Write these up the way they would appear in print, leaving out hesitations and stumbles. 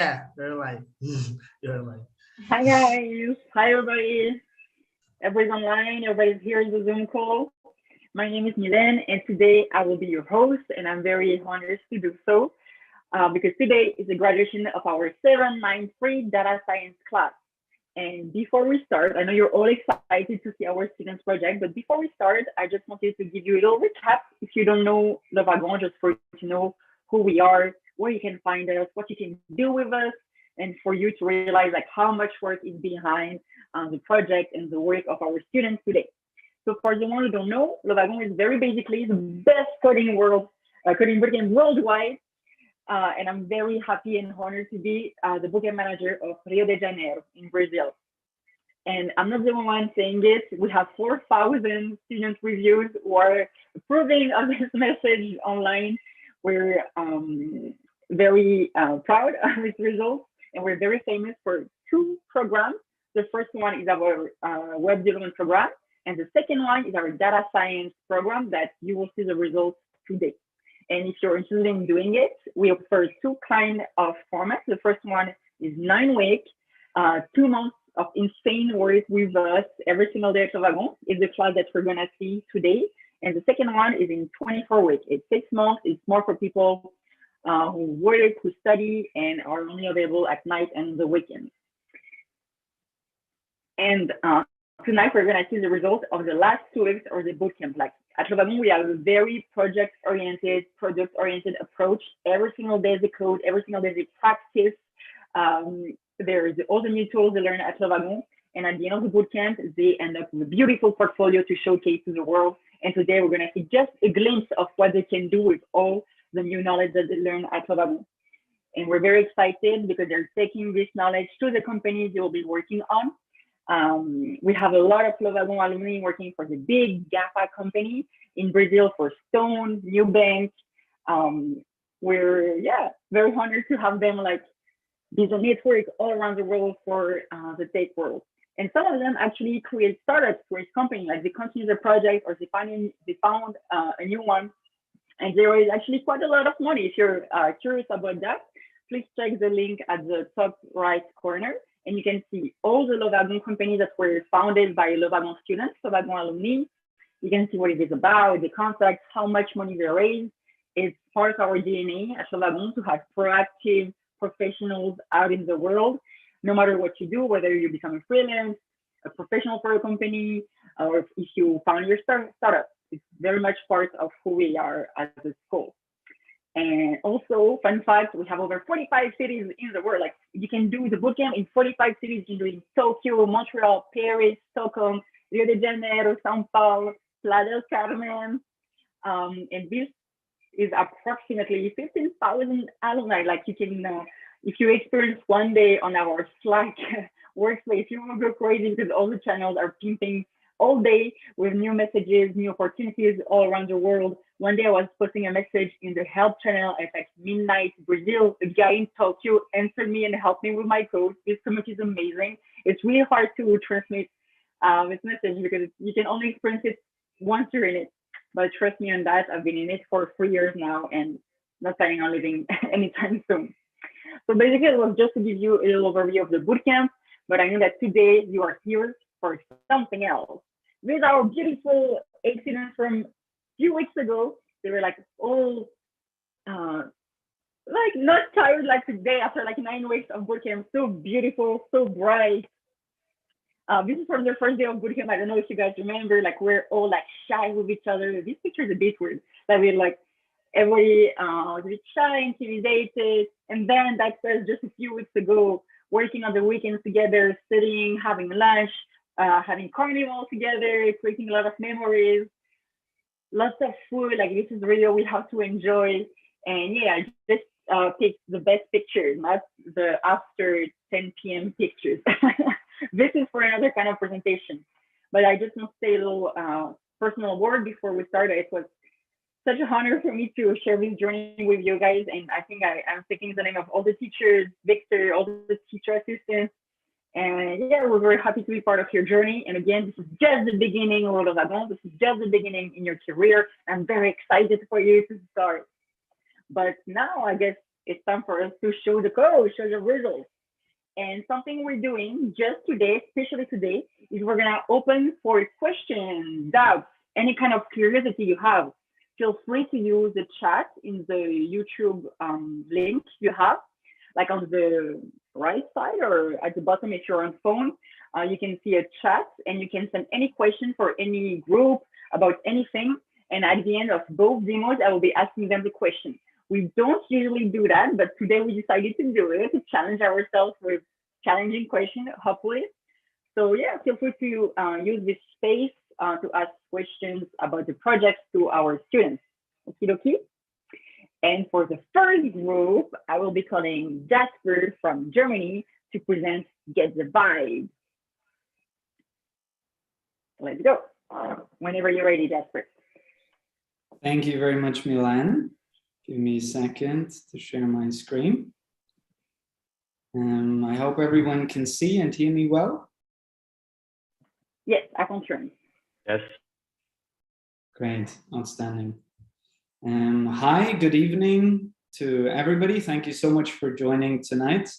Yeah, you're live. You're live. Hi guys, hi everybody. Everybody's online, everybody's here in the Zoom call. My name is Milen, and today I will be your host, and I'm very honored to do so because today is the graduation of our 793 data science class. And before we start, I know you're all excited to see our students project, but before we start, I just wanted to give you a little recap if you don't know Le Wagon, just for you to know who we are, where you can find us, what you can do with us, and for you to realize like how much work is behind the project and the work of our students today. So for the one who don't know, Le Wagon is very basically the best coding bootcamp worldwide. And I'm very happy and honored to be the bootcamp manager of Rio de Janeiro in Brazil. And I'm not the only one saying this. We have 4,000 student reviews who are approving of this message online. We're very proud of this result, and we're very famous for two programs. The first one is our web development program, and the second one is our data science program that you will see the results today. And if you're interested in doing it, we offer two kind of formats. The first one is 9 weeks, 2 months of insane work with us every single day at Le Wagon. Is the class that we're gonna see today. And the second one is in 24 weeks. It's 6 months. It's more for people who work, who study, and are only available at night and the weekends. And tonight we're gonna see the results of the last 2 weeks or the bootcamp. Like at Le Wagon, we have a very project-oriented, product-oriented approach. Every single day is a code, every single day is a practice. There's all the new tools they learn at Le Wagon. And at the end of the bootcamp, they end up with a beautiful portfolio to showcase to the world. And today we're going to see just a glimpse of what they can do with all the new knowledge that they learn at Le Wagon. And we're very excited because they're taking this knowledge to the companies they will be working on. We have a lot of Le Wagon alumni working for the big GAFA company in Brazil for Stone, Nubank. We're very honored to have them like be the network all around the world for the tech world. And some of them actually create startups, create companies, like they continue their project or they found a new one. And there is actually quite a lot of money. If you're curious about that, please check the link at the top right corner. And you can see all the Le Wagon companies that were founded by Le Wagon students, Le Wagon alumni. You can see what it is about, the context, how much money they raised. It's part of our DNA at Le Wagon to have proactive professionals out in the world, no matter what you do, whether you become a freelance, a professional for a company, or if you found your startup. It's very much part of who we are as a school. And also, fun fact, we have over 45 cities in the world. Like you can do the bootcamp in 45 cities. You can do it in Tokyo, Montreal, Paris, Stockholm, Rio de Janeiro, São Paulo, Playa del Carmen. And this is approximately 15,000 alumni. Like you can, if you experience one day on our Slack workspace, you will go crazy because all the channels are pimping all day with new messages, new opportunities all around the world. One day I was posting a message in the help channel at like midnight Brazil. A guy in Tokyo answered me and helped me with my code. This community is amazing. It's really hard to transmit this message because you can only experience it once you're in it. But trust me on that, I've been in it for 3 years now and not planning on leaving anytime soon. So basically it was just to give you a little overview of the bootcamp, but I know that today you are here for something else. These are beautiful students from a few weeks ago. They were like all like not tired like today after like 9 weeks of bootcamp. So beautiful, so bright. This is from their first day of bootcamp. I don't know if you guys remember, like we're all like shy with each other. This picture is a bit weird. That we're like everybody was a bit shy, intimidated. And then that was just a few weeks ago, working on the weekends together, sitting, having lunch, having carnival together, creating a lot of memories, lots of food. Like this is really what we have to enjoy. And yeah, I just picked the best pictures, not the after 10 p.m. pictures. This is for another kind of presentation. But I just want to say a little personal word before we start. It was such an honor for me to share this journey with you guys. And I think I'm speaking the name of all the teachers, Victor, all the teacher assistants. And yeah, we're very happy to be part of your journey. And again, this is just the beginning of Le Wagon. This is just the beginning in your career. I'm very excited for you to start. But now I guess it's time for us to show the code, show the results. And something we're doing just today, especially today, is we're gonna open for questions, doubts, any kind of curiosity you have. Feel free to use the chat in the YouTube link you have, like on the right side or at the bottom if you're on phone. You can see a chat and you can send any question for any group about anything. And at the end of both demos, I will be asking them the question. We don't usually do that, but today we decided to do it, to challenge ourselves with challenging questions, hopefully. So yeah, feel free to use this space to ask questions about the projects to our students. Okie dokie. And for the first group, I will be calling Jasper from Germany to present Get the Vibe. Let's go. Whenever you're ready, Jasper. Thank you very much, Milan. Give me a second to share my screen. I hope everyone can see and hear me well. Yes, I confirm. Yes. Great, outstanding. Hi, good evening to everybody. Thank you so much for joining tonight.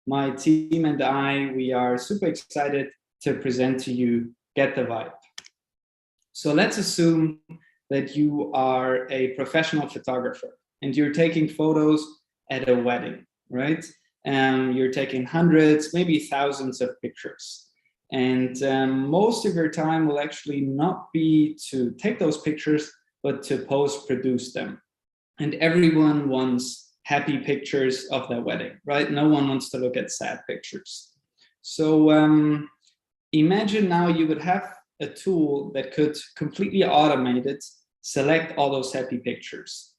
My team and I, we are super excited to present to you Get the Vibe. So let's assume that you are a professional photographer and you're taking photos at a wedding, right? You're taking hundreds, maybe thousands of pictures. And most of your time will actually not be to take those pictures, but to post-produce them. And everyone wants happy pictures of their wedding, right? No one wants to look at sad pictures. So imagine now you would have a tool that could completely automate it, select all those happy pictures.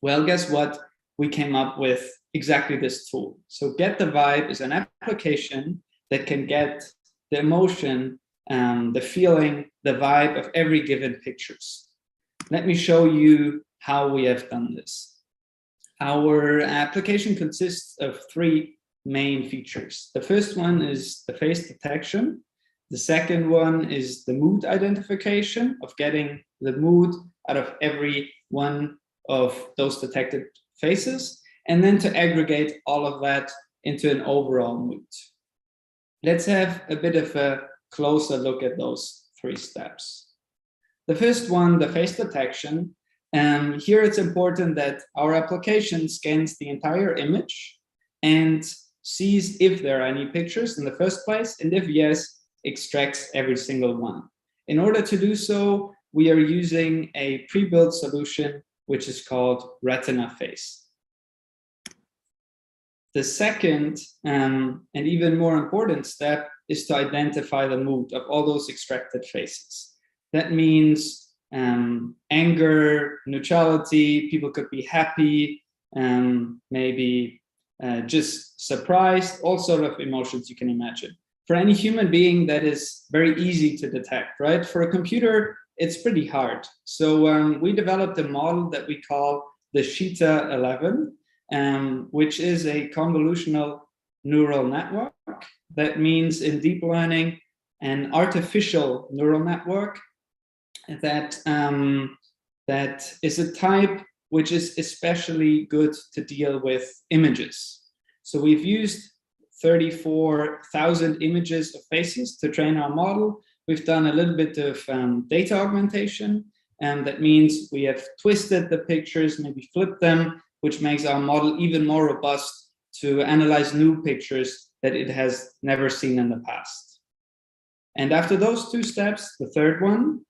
Well, guess what? We came up with exactly this tool. So Get the Vibe is an application that can get the emotion, the feeling, the vibe of every given pictures. Let me show you how we have done this. Our application consists of three main features. The first one is the face detection. The second one is the mood identification, of getting the mood out of every one of those detected faces, and then to aggregate all of that into an overall mood. Let's have a bit of a closer look at those three steps. The first one, the face detection. Here it's important that our application scans the entire image and sees if there are any pictures in the first place, and if yes, extracts every single one. In order to do so, we are using a pre-built solution which is called Retina Face. The second and even more important step is to identify the mood of all those extracted faces. That means anger, neutrality, people could be happy, maybe just surprised, all sort of emotions you can imagine. For any human being, that is very easy to detect, right? For a computer, it's pretty hard. So we developed a model that we call the Cheetah 11, which is a convolutional neural network. That means in deep learning, an artificial neural network that, that is a type which is especially good to deal with images. So we've used 34,000 images of faces to train our model. We've done a little bit of data augmentation, and that means we have twisted the pictures, maybe flipped them, which makes our model even more robust to analyze new pictures that it has never seen in the past. And after those two steps, the third one,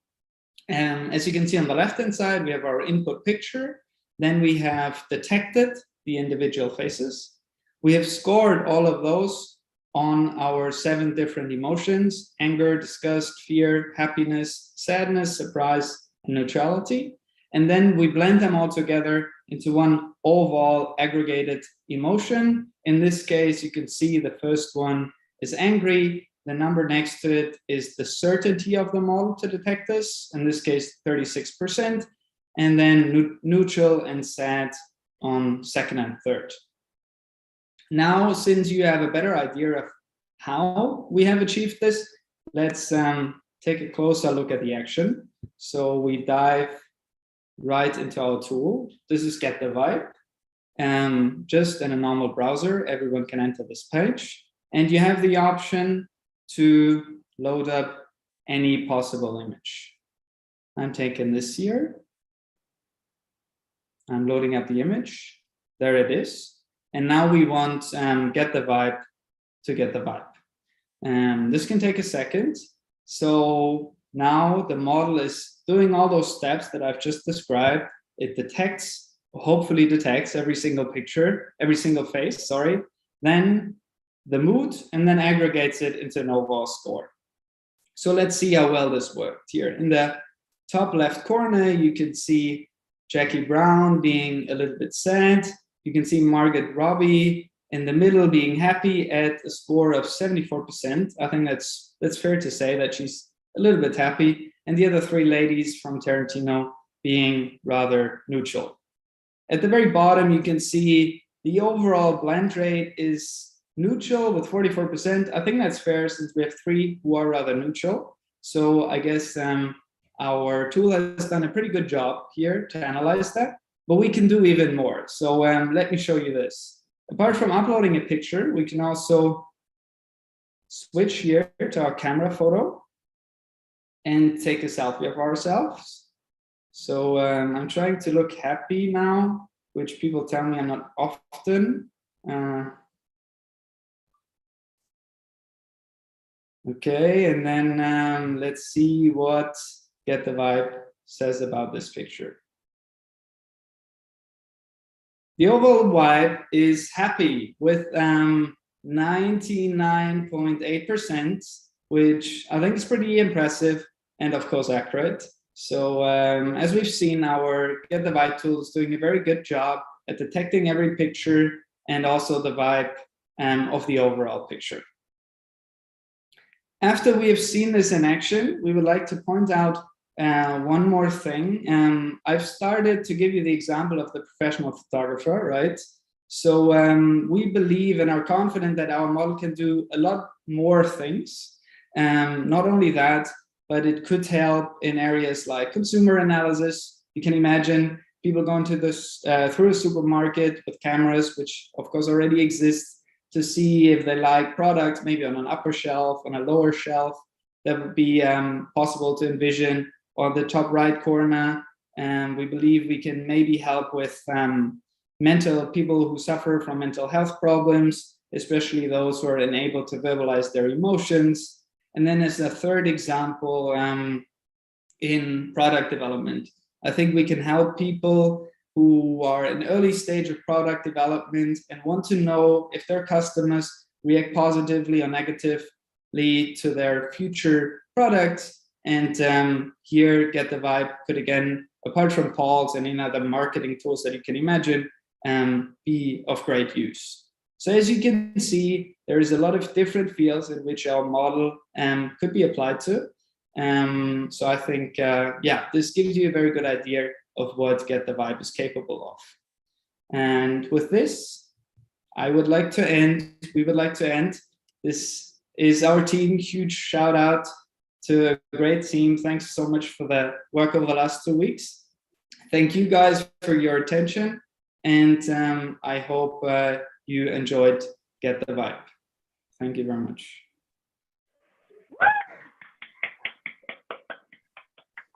as you can see on the left-hand side, we have our input picture. Then we have detected the individual faces. We have scored all of those on our 7 different emotions: anger, disgust, fear, happiness, sadness, surprise, and neutrality. And then we blend them all together into one overall aggregated emotion. In this case, you can see the first one is angry. The number next to it is the certainty of the model to detect this, in this case, 36%. And then neutral and sad on second and third. Now, since you have a better idea of how we have achieved this, let's take a closer look at the action. So we dive right into our tool. This is Get the Vibe. just in a normal browser. Everyone can enter this page, and you have the option to load up any possible image. I'm taking this here. I'm loading up the image. There it is. And now we want get the vibe to get the vibe. This can take a second. So now the model is doing all those steps that I've just described. It detects, hopefully detects every single picture, every single face, sorry. Then the mood, and then aggregates it into an overall score. So let's see how well this worked here. In the top left corner, you can see Jackie Brown being a little bit sad. You can see Margot Robbie in the middle being happy at a score of 74%. I think that's fair to say that she's a little bit happy. And the other three ladies from Tarantino being rather neutral. At the very bottom, you can see the overall blend rate is neutral with 44%. I think that's fair since we have three who are rather neutral. So I guess our tool has done a pretty good job here to analyze that, but we can do even more. So let me show you this. Apart from uploading a picture, we can also switch here to our camera photo and take a selfie of ourselves. So I'm trying to look happy now, which people tell me I'm not often. Okay, and then let's see what Get the Vibe says about this picture. The overall vibe is happy with 99.8%, which I think is pretty impressive and of course accurate. So as we've seen, our Get the Vibe tool is doing a very good job at detecting every picture and also the vibe of the overall picture. After we have seen this in action, we would like to point out one more thing. I've started to give you the example of the professional photographer, right? So we believe and are confident that our model can do a lot more things. Not only that, but it could help in areas like consumer analysis. You can imagine people going to this through a supermarket with cameras, which of course already exist, to see if they like products, maybe on an upper shelf, on a lower shelf. That would be possible to envision. On the top right corner, we believe we can maybe help with people who suffer from mental health problems, especially those who are unable to verbalize their emotions. And then as a third example, in product development, I think we can help people who are in early stage of product development and want to know if their customers react positively or negatively to their future products. And here, Get the Vibe could, again, apart from polls and any other marketing tools that you can imagine, be of great use. So as you can see, there is a lot of different fields in which our model could be applied to. So I think, yeah, this gives you a very good idea of what Get the Vibe is capable of. And with this, we would like to end. This is our team. Huge shout out to a great team. Thanks so much for the work over the last 2 weeks. Thank you guys for your attention. And I hope you enjoyed Get the Vibe. Thank you very much.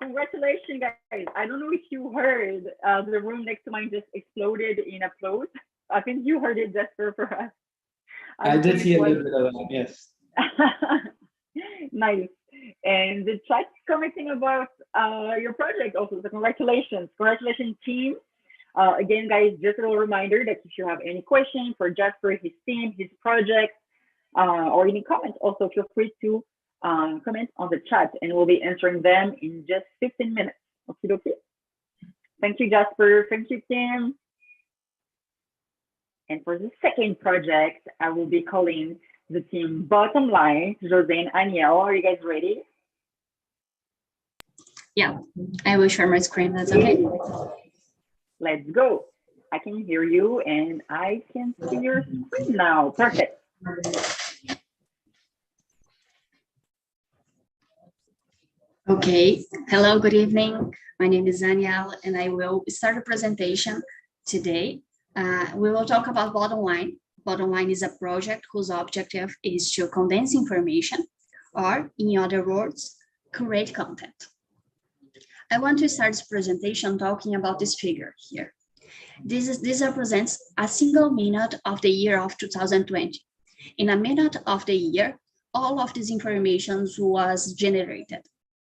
Congratulations, guys. I don't know if you heard, the room next to mine just exploded in applause. I think you heard it, Jasper, for us. I did hear a little bit of that, yes. Nice. And the chat commenting about your project also, so congratulations. Congratulations, team. Again, guys, just a little reminder that if you have any questions for Jasper, his team, his project, or any comments, also feel free to comment on the chat and we'll be answering them in just 15 minutes. Okay. Thank you, Jasper. Thank you, Kim. And for the second project, I will be calling the team Bottom Line, Jose and Aniel. Are you guys ready? Yeah, I will share my screen. That's okay. Let's go. I can hear you and I can see your screen now. Perfect. Okay. Hello, good evening. My name is Aniel and I will start a presentation today We will talk about bottom line. Bottom line is a project whose objective is to condense information, or in other words, create content. I want to start this presentation talking about this figure here. This represents a single minute of the year of 2020. In a minute of the year, all of this information was generated.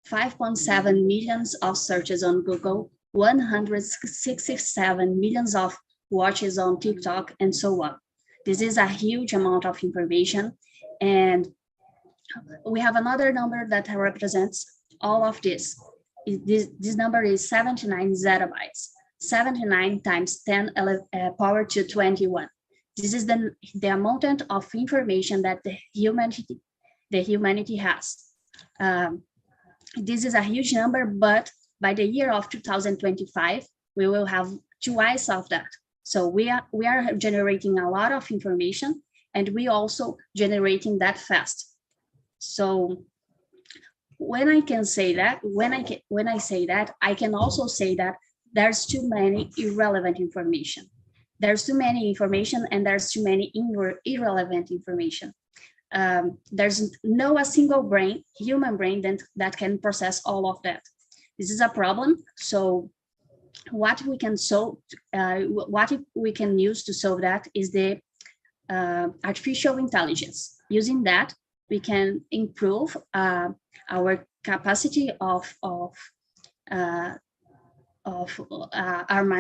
5.7 millions of searches on Google, 167 millions of watches on TikTok, and so on. This is a huge amount of information, and we have another number that represents all of this. This number is 79 zettabytes, 79 times 10 power to 21. This is the amount of information that the humanity has. This is a huge number, but by the year of 2025, we will have twice of that. So we are generating a lot of information, and we also generating that fast. So when I can say that, when I say that, I can also say that there's too many irrelevant information. There's too many information, and there's too many irrelevant information. There's no a single brain, human brain, that can process all of that. This is a problem. So what we can use to solve that is the artificial intelligence. Using that, we can improve our capacity of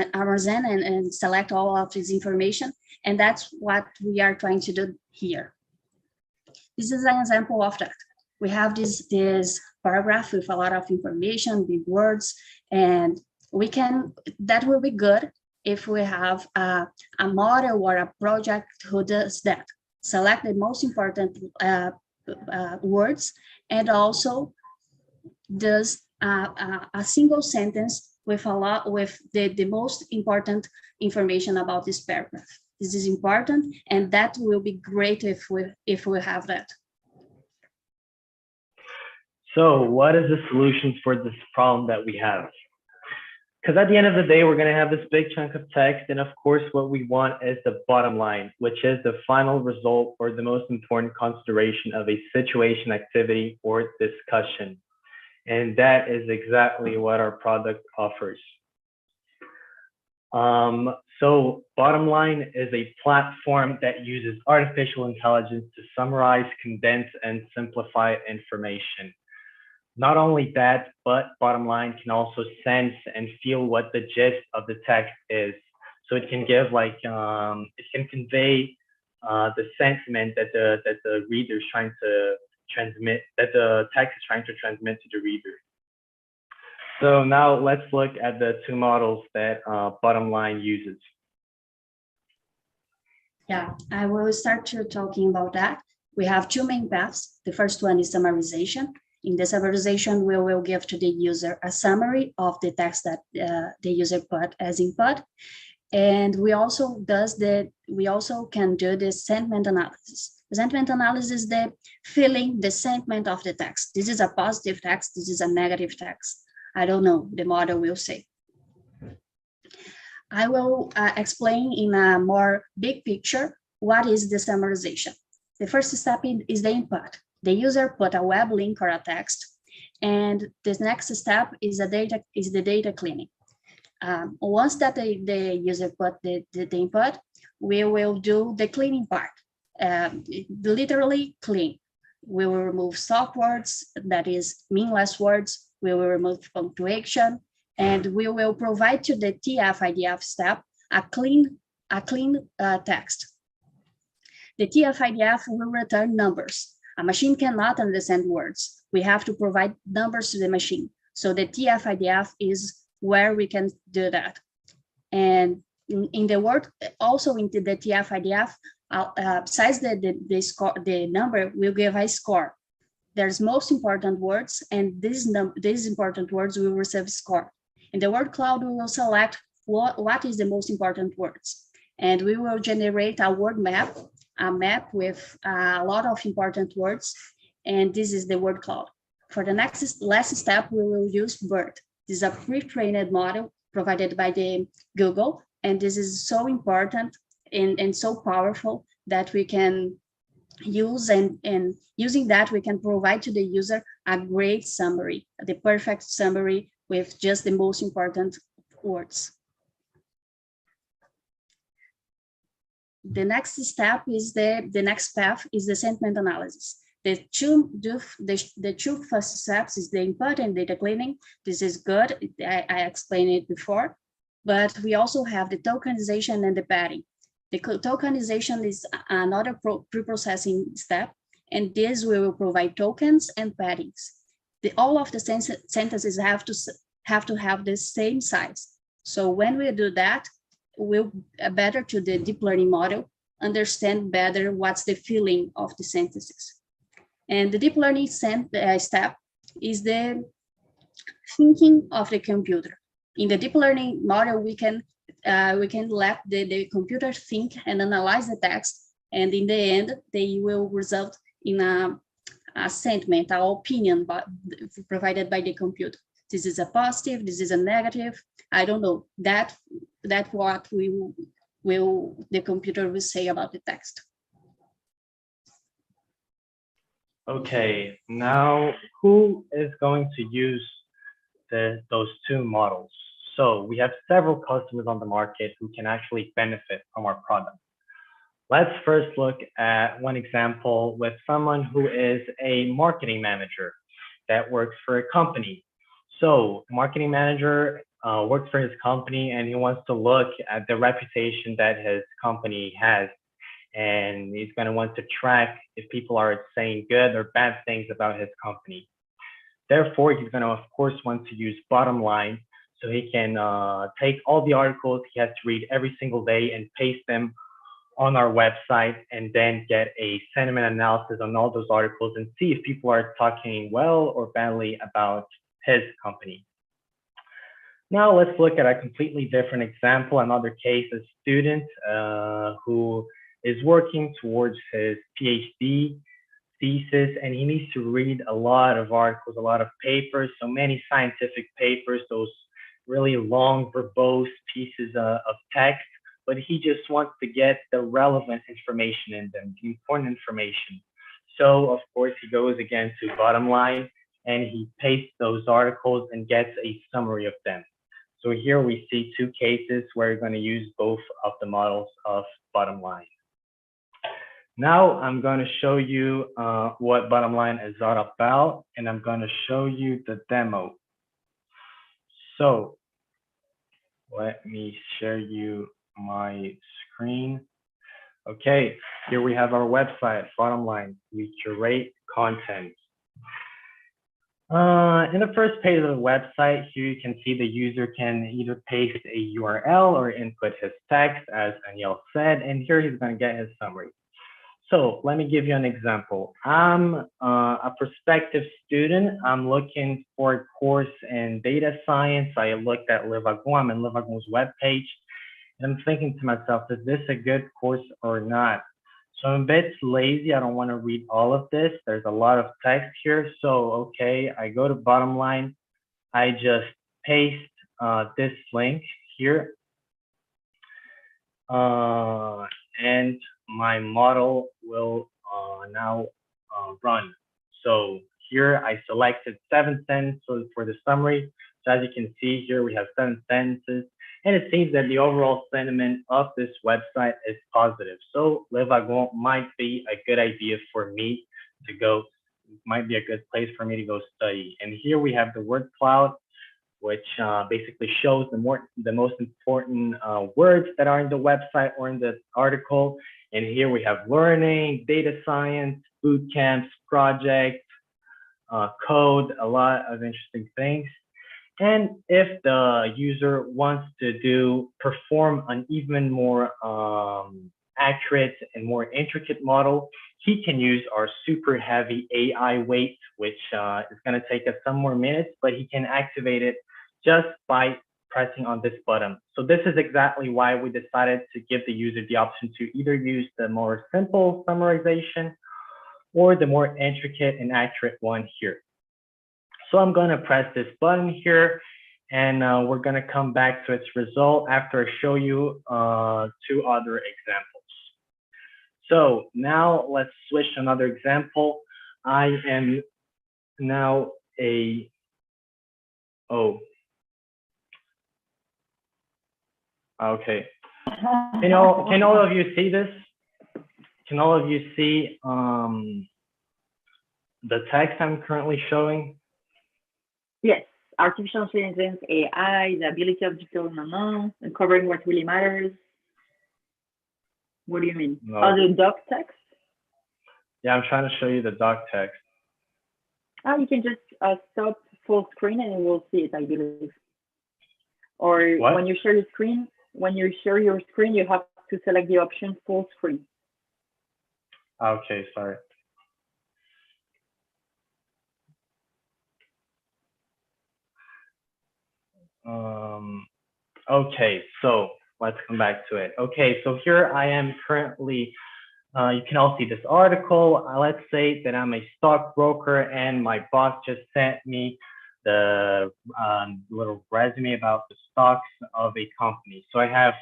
Amazon and select all of this information, and that's what we are trying to do here. This is an example of that. We have this paragraph with a lot of information, big words, and that will be good if we have a model or a project who does that. Select the most important words, and also does a single sentence with the most important information about this paragraph. This is important, and that will be great if we have that. So what is the solutions for this problem that we have? Because at the end of the day, we're going to have this big chunk of text. And of course, what we want is the bottom line, which is the final result or the most important consideration of a situation, activity, or discussion. And that is exactly what our product offers. So bottom line is a platform that uses artificial intelligence to summarize, condense, and simplify information. Not only that, but bottom line can also sense and feel what the gist of the text is. So it can give it can convey the sentiment that the reader is trying to transmit, that the text is trying to transmit to the reader. So now let's look at the two models that bottom line uses. Yeah, I will start talking about that. We have two main paths. The first one is summarization. In the summarization, we will give to the user a summary of the text that the user put as input. And we also can do the sentiment analysis. The sentiment analysis is the feeling, the sentiment of the text. This is a positive text, this is a negative text. I don't know, the model will say. I will explain in a more big picture what is the summarization. The first step is the input. The user put a web link or a text, and the next step is the data cleaning. Once that the user put the input, we will do the cleaning part, literally clean. We will remove stop words, that is meaningless words. We will remove punctuation, and we will provide to the TF-IDF step a clean text. The TF-IDF will return numbers. A machine cannot understand words. We have to provide numbers to the machine. So the TF-IDF is where we can do that. And in the word, also into the TF-IDF, besides the number, we'll give a score. There's most important words, and these important words will receive score. In the word cloud, we will select what is the most important words. And we will generate a word map, a map with a lot of important words, and this is the word cloud. For the last step, we will use BERT. This is a pre-trained model provided by the Google And this is so important and so powerful that we can use, and using that, we can provide to the user a great summary, the perfect summary with just the most important words. The next step is the next path is the sentiment analysis. The two first steps is the input and data cleaning. This is good. I explained it before, but we also have the tokenization and the padding. The tokenization is another pre-processing step, and this will provide tokens and paddings. All of the sentences have to have the same size. So when we do that, we'll better to the deep learning model understand better what's the feeling of the sentences. And the deep learning step is the thinking of the computer. In the deep learning model, we can let the computer think and analyze the text, and in the end, they will result in a sentiment, an opinion provided by the computer. This is a positive, this is a negative, I don't know. That's what the computer will say about the text. Okay, now who is going to use those two models? So we have several customers on the market who can actually benefit from our product. Let's first look at one example with someone who is a marketing manager that works for a company. So the marketing manager works for his company, and he wants to look at the reputation that his company has. And he's going to want to track if people are saying good or bad things about his company. Therefore, he's going to, of course, want to use bottom line, so he can take all the articles he has to read every single day and paste them on our website, and then get a sentiment analysis on all those articles and see if people are talking well or badly about his company. Now let's look at a completely different example. Another case, a student who is working towards his PhD thesis, and he needs to read a lot of articles, a lot of papers, so many scientific papers, those really long, verbose pieces of text, but he just wants to get the relevant information in them, the important information. So of course he goes again to bottom line, and he pastes those articles and gets a summary of them. So here we see two cases where you're going to use both of the models of bottom line. Now I'm going to show you what bottom line is all about, and I'm going to show you the demo. So let me share you my screen. Okay, here we have our website, bottom line. We curate content. In the first page of the website, here you can see the user can either paste a URL or input his text, as Daniel said, and here he's going to get his summary. So let me give you an example. I'm a prospective student. I'm looking for a course in data science. I looked at Le Wagon. I'm in Le Wagon's webpage, and I'm thinking to myself, is this a good course or not? So I'm a bit lazy. I don't want to read all of this. There's a lot of text here. So, okay, I go to bottom line. I just paste this link here. And my model will now run. So here I selected 7 sentences for the summary. So as you can see here, we have 7 sentences. And it seems that the overall sentiment of this website is positive. So Le Wagon might be a good idea for me to go, might be a good place for me to go study. And here we have the word cloud, which basically shows the most important words that are in the website or in the article. And here we have learning, data science, boot camps, projects, code, a lot of interesting things. And if the user wants to perform an even more accurate and more intricate model, he can use our super heavy AI weight, which is going to take us some more minutes, but he can activate it just by pressing on this button. So this is exactly why we decided to give the user the option to either use the more simple summarization or the more intricate and accurate one here. So I'm going to press this button here, and we're going to come back to its result after I show you 2 other examples. So now let's switch to another example. I am now a, okay. Can all of you see this? Can all of you see the text I'm currently showing? Yes, artificial intelligence, AI, the ability of digital maman, and covering what really matters. What do you mean? No. Oh, the doc text? Yeah, I'm trying to show you the doc text. Oh, you can just stop full screen and you will see it, I believe. Or what? When you share your screen, you have to select the option full screen. Okay, sorry. Okay, so let's come back to it. Okay, so here I am currently, you can all see this article. Let's say that I'm a stockbroker and my boss just sent me the little resume about the stocks of a company. So I have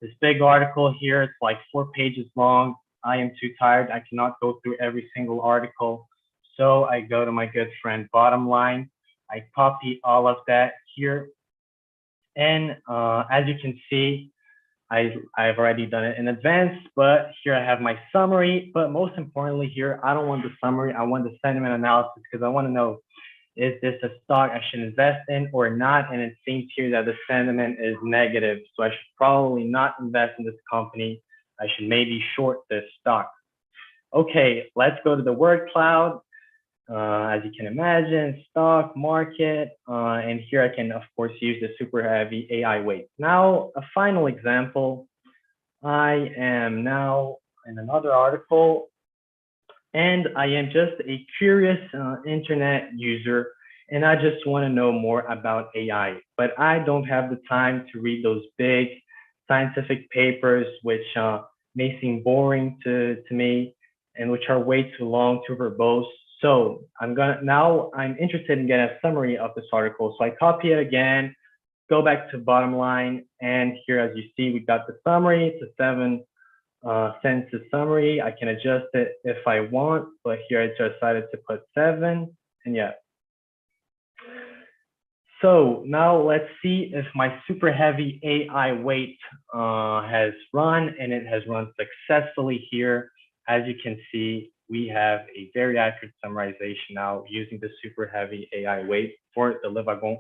this big article here. It's like 4 pages long. I am too tired. I cannot go through every single article. So I go to my good friend Bottom Line. I copy all of that here. And as you can see, I've already done it in advance, but here I have my summary. But most importantly here, I don't want the summary. I want the sentiment analysis because I want to know, is this a stock I should invest in or not? And it seems here that the sentiment is negative. So I should probably not invest in this company. I should maybe short this stock. Okay, let's go to the word cloud. As you can imagine, stock, market, and here I can, of course, use the super heavy AI weight. Now, a final example. I am now in another article, and I am just a curious internet user, and I just want to know more about AI. But I don't have the time to read those big scientific papers, which may seem boring to me, and which are way too long, too verbose. So I'm interested in getting a summary of this article. So I copy it again, go back to Bottom Line, and here, as you see, we got the summary. It's a 7 sentence summary. I can adjust it if I want, but here I just decided to put 7, and yeah. So now let's see if my super heavy AI weight has run, and it has run successfully here. As you can see, we have a very accurate summarization now using the super heavy AI weight for the Le Wagon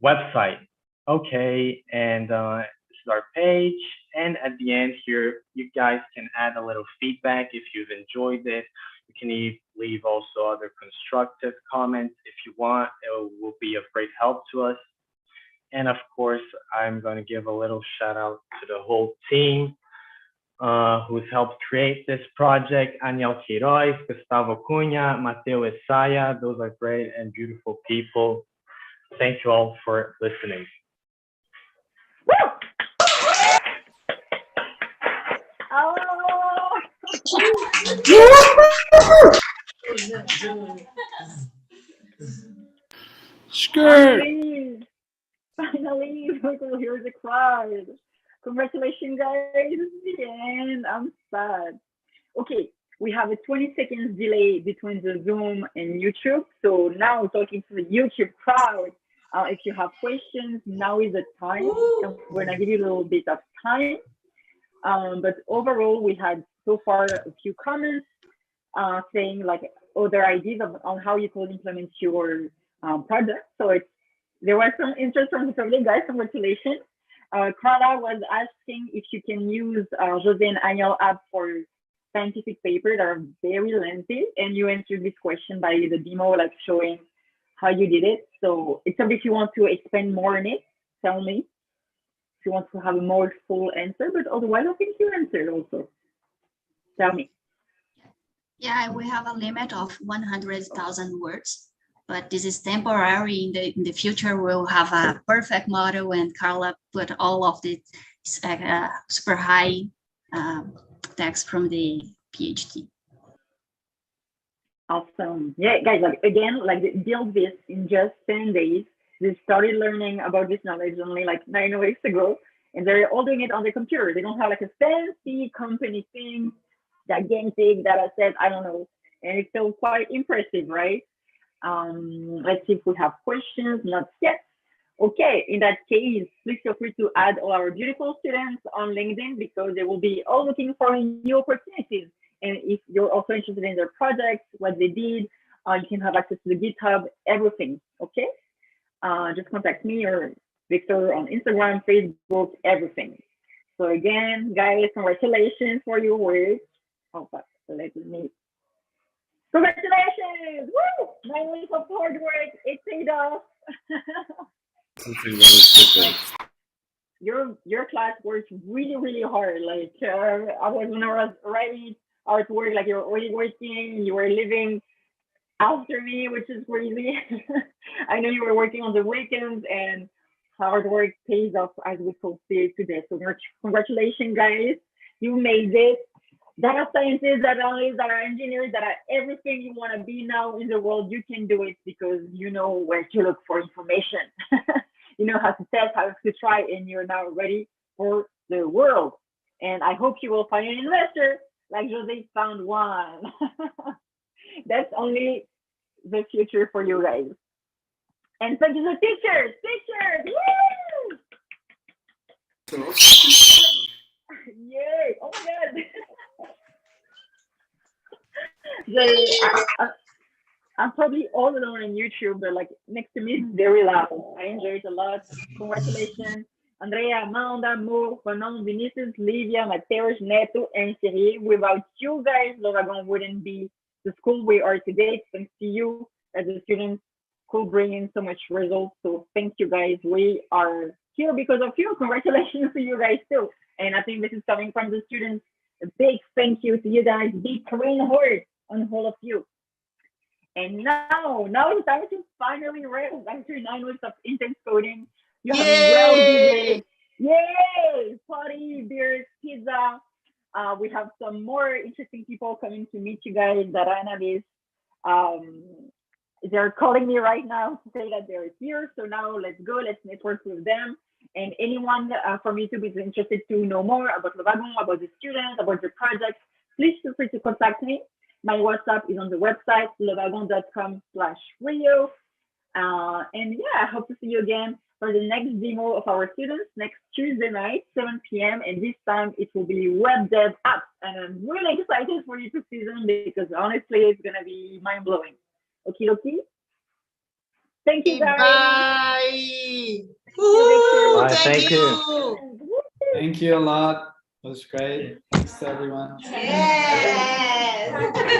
website. Okay, and this is our page. And at the end here, you guys can add a little feedback if you've enjoyed it. You can leave also other constructive comments if you want. It will be of great help to us. And of course, I'm going to give a little shout out to the whole team who's helped create this project. Aniel Queiroz, Gustavo Cunha, Mateo Esaya. Those are great and beautiful people. Thank you all for listening. Finally, Michael hears a crowd. Congratulations, guys. This is the end. I'm sad. Okay, we have a 20 seconds delay between the Zoom and YouTube. So now talking to the YouTube crowd. If you have questions, now is the time. I'm going to give you a little bit of time. But overall, we had so far a few comments saying like other ideas on how you could implement your project. So there was some interest from the public, guys. Congratulations. Carla was asking if you can use Jose and Aniel app for scientific papers that are very lengthy, and you answered this question by the demo, like showing how you did it. So it's something if you want to expand more on it, tell me. If you want to have a more full answer, but otherwise I think you answered also. Tell me. Yeah, we have a limit of 100,000 words, but this is temporary. In the future, we'll have a perfect model, and Carla put all of the super high text from the PhD. Awesome. Yeah, guys, like again, like build this in just 10 days. They started learning about this knowledge only like 9 weeks ago, and they're all doing it on the computer. They don't have like a fancy company thing, gigantic data set, I don't know. And it's still quite impressive, right? Let's see if we have questions. Not yet. Okay, in that case, please feel free to add all our beautiful students on LinkedIn, because they will be all looking for new opportunities. And if you're also interested in their projects, what they did, you can have access to the GitHub, everything, okay? Just contact me or Victor on Instagram, Facebook, everything. So again, guys, congratulations for your work. Oh, but let me. Congratulations! Woo! 9 weeks of hard work, it paid off. Something really simple. Your class works really, really hard. Like I was when I was writing artwork, like you're already working, you were living after me, which is crazy. I know you were working on the weekends, and hard work pays off, as we could see today. So congratulations, guys. You made it. Data scientists, data analysts, data engineers, data everything you want to be now in the world, you can do it, because you know where to look for information. You know how to test, how to try, and you're now ready for the world. And I hope you will find an investor like Jose found one. That's only the future for you guys. And thank you to teachers. Woo! Yay! Oh my God! I'm probably all alone on YouTube, but like next to me is very loud. I enjoy it a lot. Congratulations, Andrea, Amanda, Mo, Renan, Vinicius, Livia, Mateus, Neto, and Thierry. Without you guys, Le Wagon wouldn't be the school we are today. Thanks to you, as the students could bring in so much results. So thank you guys. We are here because of you. Congratulations to you guys too. And I think this is coming from the students. A big thank you to you guys. Big Korean heart on all of you. And now it's time to finally rest after 9 weeks of intense coding. You have well deserved. Yay! Party, beers, pizza. We have some more interesting people coming to meet you guys, data analysts. They're calling me right now to say that they're here. So now let's go, let's network with them. And anyone from YouTube is interested to know more about Le Wagon, about the students, about the project, please feel free to contact me. My WhatsApp is on the website, lewagon.com/Rio. And yeah, I hope to see you again for the next demo of our students next Tuesday night, 7 p.m. And this time it will be web dev apps. And I'm really excited for you to see them, because honestly, it's going to be mind-blowing. Okie dokie. Thank you, guys. Bye. Bye. Thank you. Thank you a lot. It was great. Thanks to everyone. Yes.